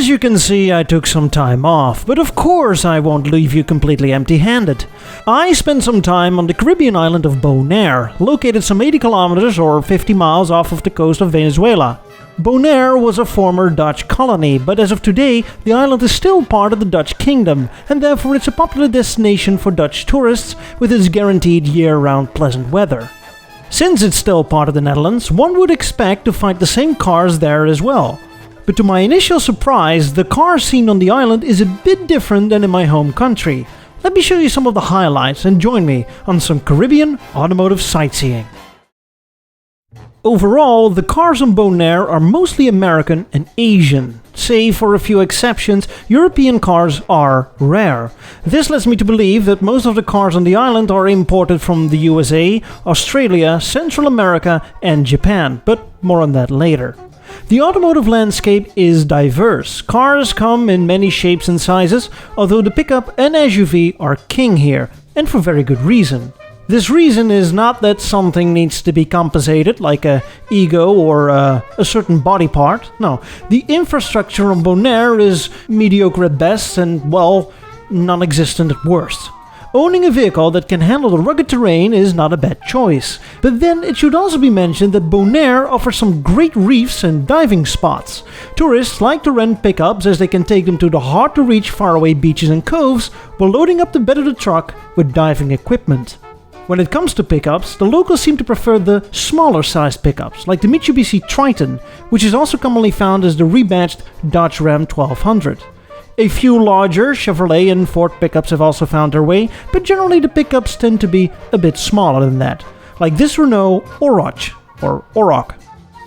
As you can see, I took some time off, but of course I won't leave you completely empty-handed. I spent some time on the Caribbean island of Bonaire, located some 80 kilometers or 50 miles off of the coast of Venezuela. Bonaire was a former Dutch colony, but as of today, the island is still part of the Dutch kingdom, and therefore it's a popular destination for Dutch tourists with its guaranteed year-round pleasant weather. Since it's still part of the Netherlands, one would expect to find the same cars there as well. But to my initial surprise, the car scene on the island is a bit different than in my home country. Let me show you some of the highlights and join me on some Caribbean automotive sightseeing. Overall, the cars on Bonaire are mostly American and Asian. Save for a few exceptions, European cars are rare. This leads me to believe that most of the cars on the island are imported from the USA, Australia, Central America and Japan, but more on that later. The automotive landscape is diverse. Cars come in many shapes and sizes, although the pickup and SUV are king here, and for very good reason. This reason is not that something needs to be compensated, like a ego or a certain body part. No, the infrastructure on Bonaire is mediocre at best and, well, non-existent at worst. Owning a vehicle that can handle the rugged terrain is not a bad choice. But then it should also be mentioned that Bonaire offers some great reefs and diving spots. Tourists like to rent pickups as they can take them to the hard-to-reach faraway beaches and coves while loading up the bed of the truck with diving equipment. When it comes to pickups, the locals seem to prefer the smaller sized pickups, like the Mitsubishi Triton, which is also commonly found as the rebadged Dodge Ram 1200. A few larger Chevrolet and Ford pickups have also found their way, but generally the pickups tend to be a bit smaller than that, like this Renault Oroch, or Oroch.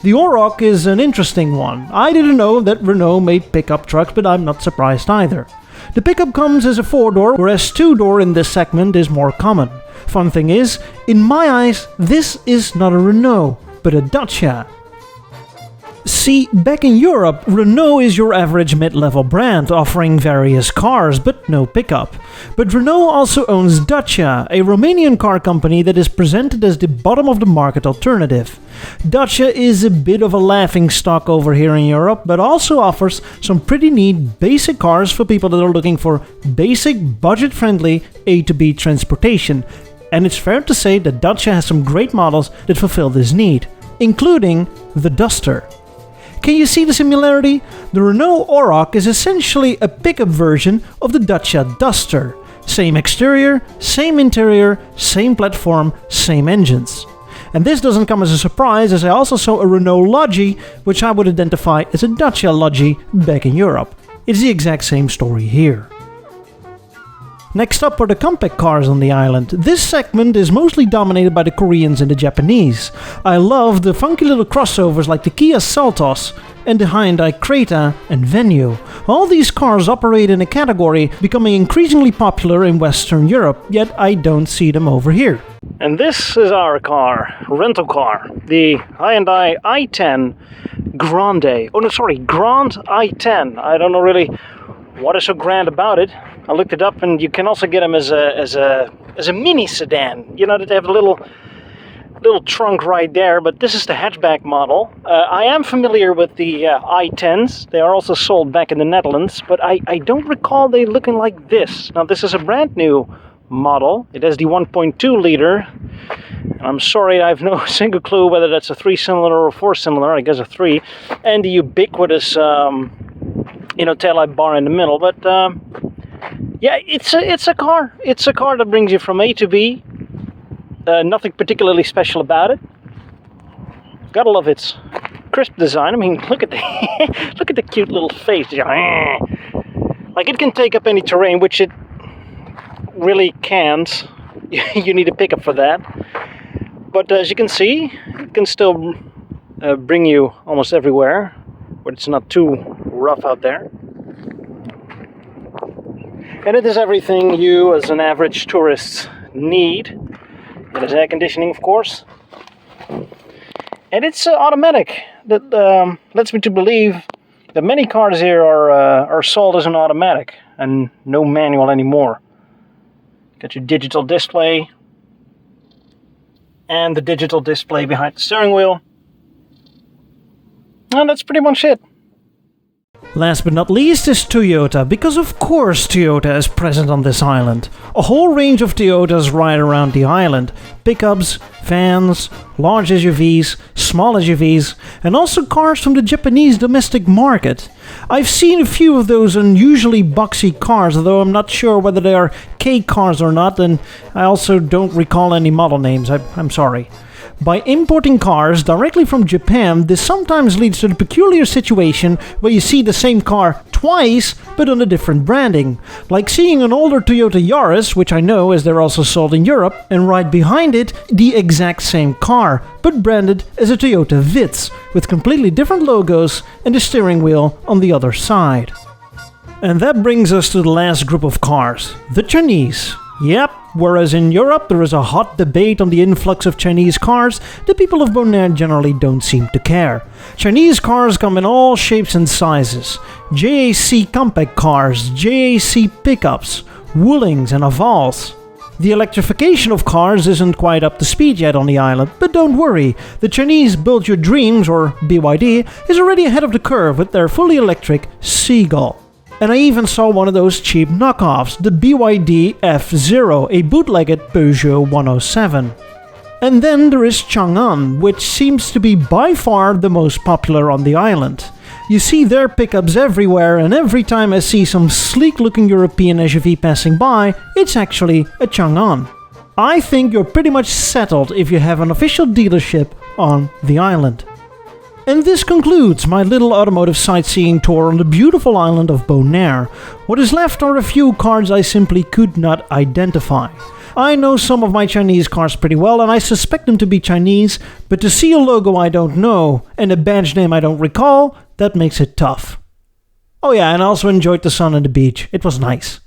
The Oroch is an interesting one. I didn't know that Renault made pickup trucks, but I'm not surprised either. The pickup comes as a 4-door, whereas 2-door in this segment is more common. Fun thing is, in my eyes, this is not a Renault, but a Ducha. See, back in Europe, Renault is your average mid-level brand, offering various cars, but no pickup. But Renault also owns Ducha, a Romanian car company that is presented as the bottom-of-the-market alternative. Ducha is a bit of a laughingstock over here in Europe, but also offers some pretty neat basic cars for people that are looking for basic, budget-friendly A to B transportation. And it's fair to say that Ducha has some great models that fulfill this need, including the Duster. Can you see the similarity? The Renault Oroch is essentially a pickup version of the Ducha Duster. Same exterior, same interior, same platform, same engines. And this doesn't come as a surprise, as I also saw a Renault Logi, which I would identify as a Ducha Logi back in Europe. It's the exact same story here. Next up are the compact cars on the island. This segment is mostly dominated by the Koreans and the Japanese. I love the funky little crossovers like the Kia Seltos and the Hyundai Creta and Venue. All these cars operate in a category becoming increasingly popular in Western Europe, yet I don't see them over here. And this is our car, rental car, the Hyundai i10 Grande. Grand i10. I don't know really what is so grand about it. I looked it up, and you can also get them as a mini sedan. You know, that they have a little trunk right there, but this is the hatchback model. I am familiar with the i10s. They are also sold back in the Netherlands, but I don't recall they looking like this. Now, this is a brand new model. It has the 1.2 liter. And I'm sorry, I have no single clue whether that's a 3-cylinder or a 4-cylinder. I guess a 3. And the ubiquitous, taillight bar in the middle, but yeah, it's a car. It's a car that brings you from A to B. Nothing particularly special about it. Gotta love its crisp design. I mean, look at the cute little face. Like, it can take up any terrain, which it really can't. You need a pickup for that. But as you can see, it can still bring you almost everywhere, but it's not too rough out there. And it is everything you as an average tourist need. It has air conditioning, of course. And it's automatic. That leads me to believe that many cars here are sold as an automatic and no manual anymore. Got your digital display and the digital display behind the steering wheel. And that's pretty much it. Last but not least is Toyota, because of course Toyota is present on this island. A whole range of Toyotas ride around the island. Pickups, vans, large SUVs, small SUVs, and also cars from the Japanese domestic market. I've seen a few of those unusually boxy cars, although I'm not sure whether they are K cars or not, and I also don't recall any model names, I'm sorry. By importing cars directly from Japan, this sometimes leads to the peculiar situation where you see the same car twice, but on a different branding. Like seeing an older Toyota Yaris, which I know as they're also sold in Europe, and right behind it, the exact same car, but branded as a Toyota Vitz, with completely different logos and the steering wheel on the other side. And that brings us to the last group of cars, the Chinese. Yep, whereas in Europe there is a hot debate on the influx of Chinese cars, the people of Bonaire generally don't seem to care. Chinese cars come in all shapes and sizes. JAC compact cars, JAC pickups, Woolings and Avals. The electrification of cars isn't quite up to speed yet on the island, but don't worry, the Chinese Build Your Dreams, or BYD, is already ahead of the curve with their fully electric Seagull. And I even saw one of those cheap knockoffs, the BYD F0, a bootlegged Peugeot 107. And then there is Changan, which seems to be by far the most popular on the island. You see their pickups everywhere, and every time I see some sleek-looking European SUV passing by, it's actually a Changan. I think you're pretty much settled if you have an official dealership on the island. And this concludes my little automotive sightseeing tour on the beautiful island of Bonaire. What is left are a few cars I simply could not identify. I know some of my Chinese cars pretty well and I suspect them to be Chinese, but to see a logo I don't know and a badge name I don't recall, that makes it tough. Oh yeah, and I also enjoyed the sun and the beach. It was nice.